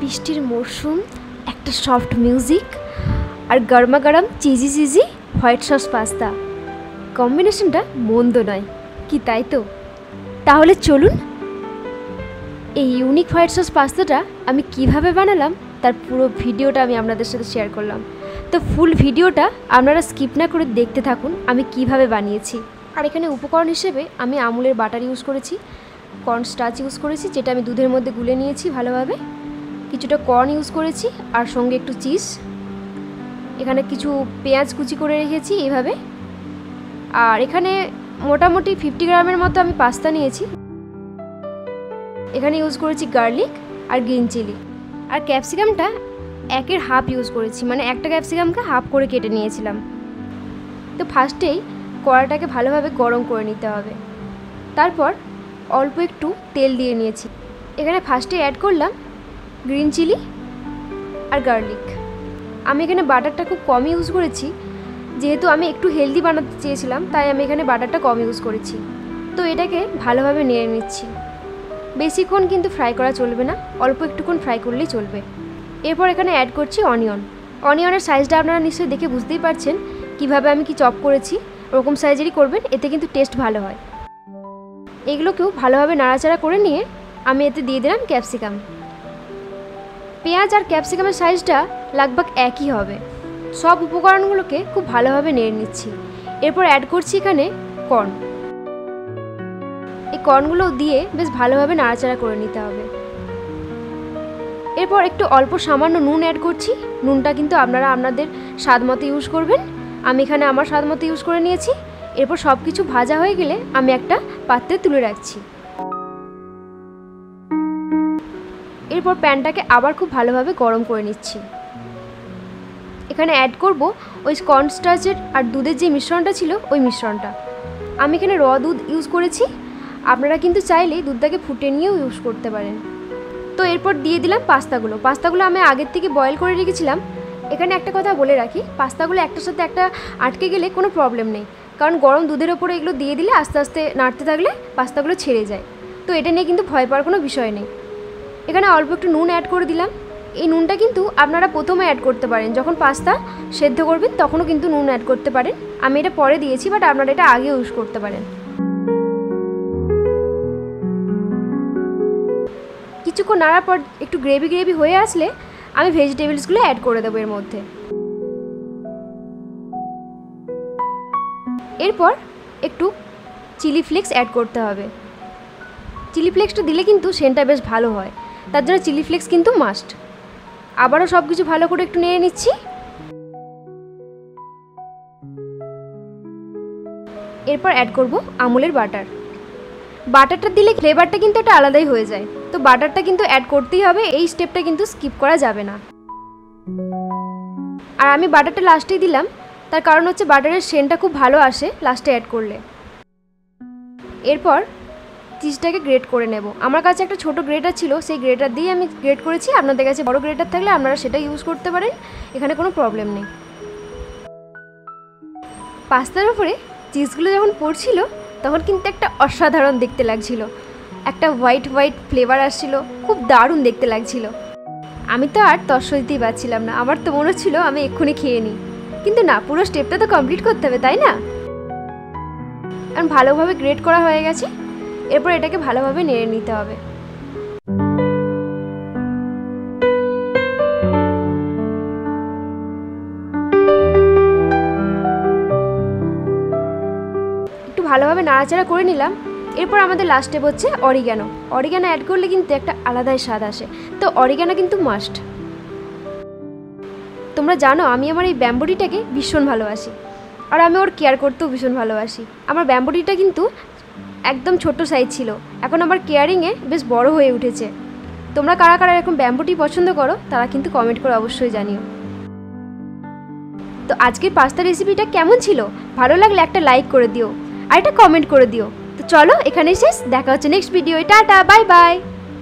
বৃষ্টির মরশুম, একটা সফট মিউজিক আর গরমা গরম cheesy cheesy white sauce pasta, কম্বিনেশনটা মন্দ নয় কি, তাই তো? তাহলে চলুন এই ইউনিক হোয়াইট সস পাস্তাটা আমি কিভাবে বানালাম তার পুরো ভিডিওটা আমি আপনাদের সাথে শেয়ার করলাম। তো ফুল ভিডিওটা আপনারা স্কিপ না করে দেখতে থাকুন আমি কিভাবে বানিয়েছি। আর এখানে উপকরণ হিসেবে আমি আমুলের বাটার ইউজ করেছি, কর্ন স্টার্চ ইউজ করেছি যেটা আমি দুধের মধ্যে গুলে নিয়েছি ভালোভাবে, কিছুটা কর্ন ইউজ করেছি আর সঙ্গে একটু চিজ, এখানে কিছু পেঁয়াজ কুচি করে রেখেছি এইভাবে। আর এখানে মোটামুটি 50 গ্রামের মতো আমি পাস্তা নিয়েছি। এখানে ইউজ করেছি গার্লিক আর গ্রিন চিলি, আর ক্যাপসিকামটা 1/2 ইউজ করেছি, মানে একটা ক্যাপসিকামকে হাফ করে কেটে নিয়েছিলাম। তো ফার্স্টেই কড়াটাকে ভালোভাবে গরম করে নিতে হবে, তারপর অল্প একটু তেল দিয়ে নিয়েছি। এখানে ফার্স্টে অ্যাড করলাম গ্রিন চিলি আর গার্লিক। আমি এখানে বাটারটা খুব কম ইউজ করেছি, যেহেতু আমি একটু হেলদি বানাতে চেয়েছিলাম তাই আমি এখানে বাটারটা কম ইউজ করেছি। তো এটাকে ভালোভাবে নেড়ে নিচ্ছি, বেশিক্ষণ কিন্তু ফ্রাই করা চলবে না, অল্প একটুক্ষণ ফ্রাই করলেই চলবে। এরপর এখানে অ্যাড করছি অনিয়নের সাইজটা আপনারা নিশ্চয়ই দেখে বুঝতেই পারছেন কিভাবে আমি কি চপ করেছি, ওরকম সাইজেরই করবেন, এতে কিন্তু টেস্ট ভালো হয়। এগুলোকেও ভালোভাবে নাড়াচাড়া করে নিয়ে আমি এতে দিয়ে দিলাম ক্যাপসিকাম। পেঁয়াজ আর ক্যাপসিকামের সাইজটা লাগভাগ একই হবে। সব উপকরণগুলোকে খুব ভালোভাবে নেড়ে নিচ্ছি। এরপর অ্যাড করছি এখানে কর্ন। এই কর্নগুলো দিয়ে বেশ ভালোভাবে নাড়াচাড়া করে নিতে হবে। এরপর একটু অল্প সামান্য নুন অ্যাড করছি। নুনটা কিন্তু আপনারা আপনাদের স্বাদ মতো ইউজ করবেন, আমি এখানে আমার স্বাদ মতো ইউজ করে নিয়েছি। এরপর সব কিছু ভাজা হয়ে গেলে আমি একটা পাত্রে তুলে রাখছি। এরপর প্যানটাকে আবার খুব ভালোভাবে গরম করে নিচ্ছি। এখানে অ্যাড করব ওই কর্নস্টার্চের আর দুধের যে মিশ্রণটা ছিল ওই মিশ্রণটা। আমি এখানে র দুধ ইউজ করেছি, আপনারা কিন্তু চাইলে দুধটাকে ফুটে নিয়েও ইউজ করতে পারেন। তো এরপর দিয়ে দিলাম পাস্তাগুলো আমি আগের থেকে বয়েল করে রেখেছিলাম। এখানে একটা কথা বলে রাখি, পাস্তাগুলো একটার সাথে একটা আটকে গেলে কোনো প্রবলেম নেই, কারণ গরম দুধের ওপরে এগুলো দিয়ে দিলে আস্তে আস্তে নাড়তে থাকলে পাস্তাগুলো ছেড়ে যায়। তো এটা নিয়ে কিন্তু ভয় পাওয়ার কোনো বিষয় নেই। এখানে অল্প একটু নুন অ্যাড করে দিলাম। এই নুনটা কিন্তু আপনারা প্রথমে অ্যাড করতে পারেন, যখন পাস্তা সেদ্ধ করবেন তখনও কিন্তু নুন অ্যাড করতে পারেন। আমি এটা পরে দিয়েছি, বাট আপনারা এটা আগে ইউজ করতে পারেন। কিছুক্ষণ নাড়ার পর একটু গ্রেভি হয়ে আসলে আমি ভেজিটেবলসগুলো অ্যাড করে দেবো এর মধ্যে। এরপর একটু চিলি ফ্লেক্স অ্যাড করতে হবে। চিলি ফ্লেক্সটা দিলে কিন্তু সেন্টটা বেশ ভালো হয়, তার জন্য চিলি ফ্লেক্স কিন্তু মাস্ট। আবারও সব কিছু ভালো করে একটু নেড়ে নিচ্ছি। এরপর অ্যাড করব আমুলের বাটারটা দিলে ফ্লেভারটা কিন্তু একটা আলাদাই হয়ে যায়। তো বাটারটা কিন্তু অ্যাড করতেই হবে, এই স্টেপটা কিন্তু স্কিপ করা যাবে না। আর আমি বাটারটা লাস্টেই দিলাম, তার কারণ হচ্ছে বাটারের সেন্টটা খুব ভালো আসে লাস্টে অ্যাড করলে। এরপর চিজটাকে গ্রেট করে নেব। আমার কাছে একটা ছোট গ্রেটার ছিল, সেই গ্রেটার দিয়ে আমি গ্রেট করেছি। আপনাদের কাছে বড় গ্রেটার থাকলে আপনারা সেটা ইউজ করতে পারেন, এখানে কোনো প্রবলেম নেই। পাস্তার উপরে চিজগুলো যখন পড়ছিল তখন কিন্তু একটা অসাধারণ দেখতে লাগছিল, একটা হোয়াইট ফ্লেভার আসছিল, খুব দারুণ দেখতে লাগছিল। আমি তো আর তর্স দিতেই পারছিলাম না, আমার তো মনে হচ্ছিল আমি এক্ষুনি খেয়ে নিই, কিন্তু না, পুরো স্টেপটা তো কমপ্লিট করতে হবে, তাই না? কারণ ভালোভাবে গ্রেট করা হয়ে গেছে। এরপর এটাকে ভালোভাবে নেড়ে নিতে হবে। একটু ভালোভাবে নাড়াচাড়া করে নিলাম। এরপর আমাদের লাস্ট স্টেপ হচ্ছে অরিগানো অ্যাড করলে কিন্তু একটা আলাদাই স্বাদ আসে। তো অরিগানো কিন্তু মাস্ট। তোমরা জানো আমি আমার এই ব্যাম্বুটিটাকে ভীষণ ভালোবাসি, আর আমি ওর কেয়ার করতেও ভীষণ ভালোবাসি। আমার ব্যাম্বুটিটা কিন্তু একদম ছোট সাইজ ছিল, এখন আমার কেয়ারিংয়ে বেশ বড় হয়ে উঠেছে। তোমরা কারা কারা এরকম ব্যাম্বুটি পছন্দ করো তারা কিন্তু কমেন্ট করে অবশ্যই জানিও। তো আজকের পাস্তা রেসিপিটা কেমন ছিল, ভালো লাগলে একটা লাইক করে দিও আর একটা কমেন্ট করে দিও। তো চলো এখানেই শেষ, দেখা হচ্ছে next video. Tata, bye bye.